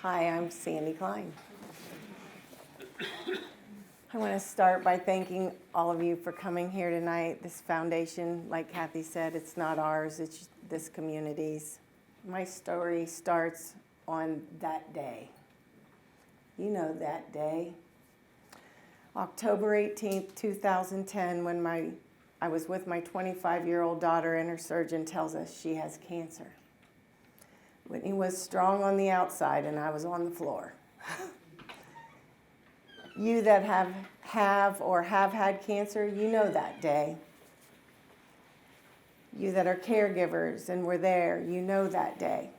Hi, I'm Sandy Kline. I want to start by thanking all of you for coming here tonight. This foundation, like Kathy said, it's not ours, it's this community's. My story starts on that day. You know that day. October 18th, 2010, when I was with my 25-year-old daughter and her surgeon tells us she has cancer. Whitney was strong on the outside and I was on the floor. You that have or have had cancer, you know that day. You that are caregivers and were there, you know that day.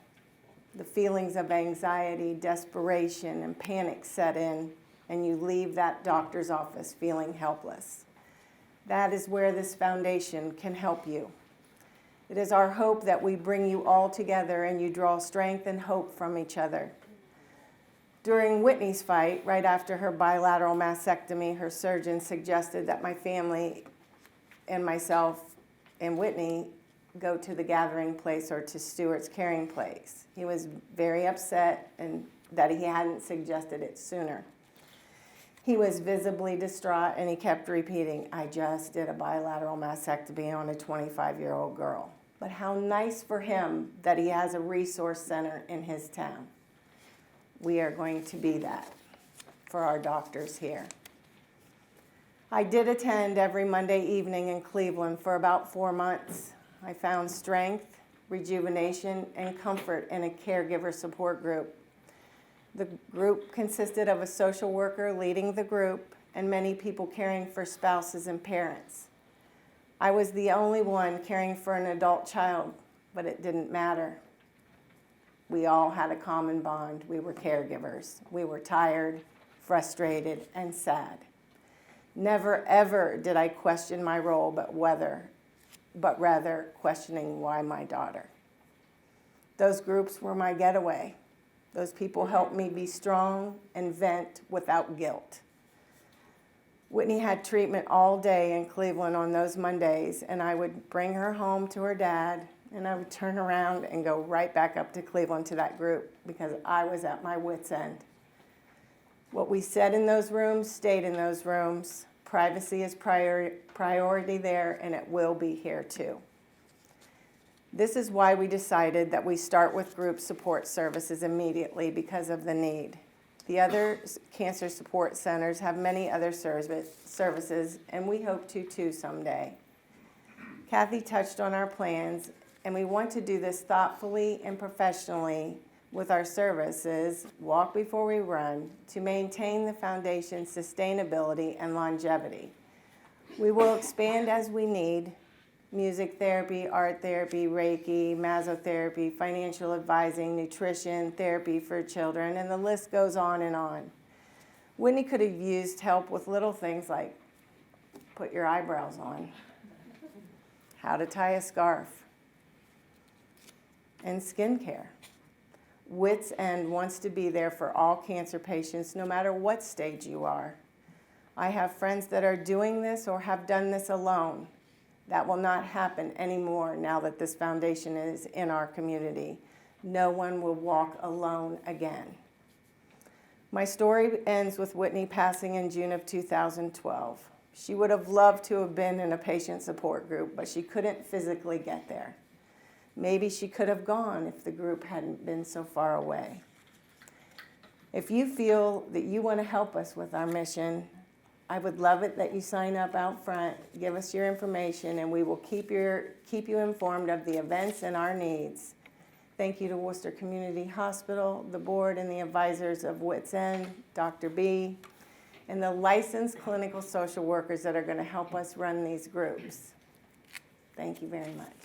The feelings of anxiety, desperation, and panic set in, and you leave that doctor's office feeling helpless. That is where this foundation can help you. It is our hope that we bring you all together and you draw strength and hope from each other. During Whitney's fight, right after her bilateral mastectomy, her surgeon suggested that my family and myself and Whitney go to the gathering place or to Stuart's caring place. He was very upset and that he hadn't suggested it sooner. He was visibly distraught and he kept repeating, I just did a bilateral mastectomy on a 25-year-old girl. But how nice for him that he has a resource center in his town. We are going to be that for our doctors here. I did attend every Monday evening in Cleveland for about 4 months. I found strength, rejuvenation, and comfort in a caregiver support group. The group consisted of a social worker leading the group and many people caring for spouses and parents. I was the only one caring for an adult child, but it didn't matter. We all had a common bond. We were caregivers. We were tired, frustrated, and sad. Never, ever did I question my role, but rather questioning why my daughter. Those groups were my getaway. Those people helped me be strong and vent without guilt. Whitney had treatment all day in Cleveland on those Mondays, and I would bring her home to her dad, and I would turn around and go right back up to Cleveland to that group because I was at my wit's end. What we said in those rooms stayed in those rooms. Privacy is priority there, and it will be here too. This is why we decided that we start with group support services immediately because of the need. The other cancer support centers have many other services, and we hope to too someday. Kathy touched on our plans, and we want to do this thoughtfully and professionally with our services, walk before we run, to maintain the foundation's sustainability and longevity. We will expand as we need. Music therapy, art therapy, Reiki, mesotherapy, financial advising, nutrition, therapy for children, and the list goes on and on. Whitney could have used help with little things like put your eyebrows on, how to tie a scarf, and skincare. Whit's End wants to be there for all cancer patients, no matter what stage you are. I have friends that are doing this or have done this alone. That will not happen anymore now that this foundation is in our community. No one will walk alone again. My story ends with Whitney passing in June of 2012. She would have loved to have been in a patient support group, but she couldn't physically get there. Maybe she could have gone if the group hadn't been so far away. If you feel that you want to help us with our mission, I would love it that you sign up out front, give us your information, and we will keep you informed of the events and our needs. Thank you to Wooster Community Hospital, the board and the advisors of Whit's End, Dr. B, and the licensed clinical social workers that are going to help us run these groups. Thank you very much.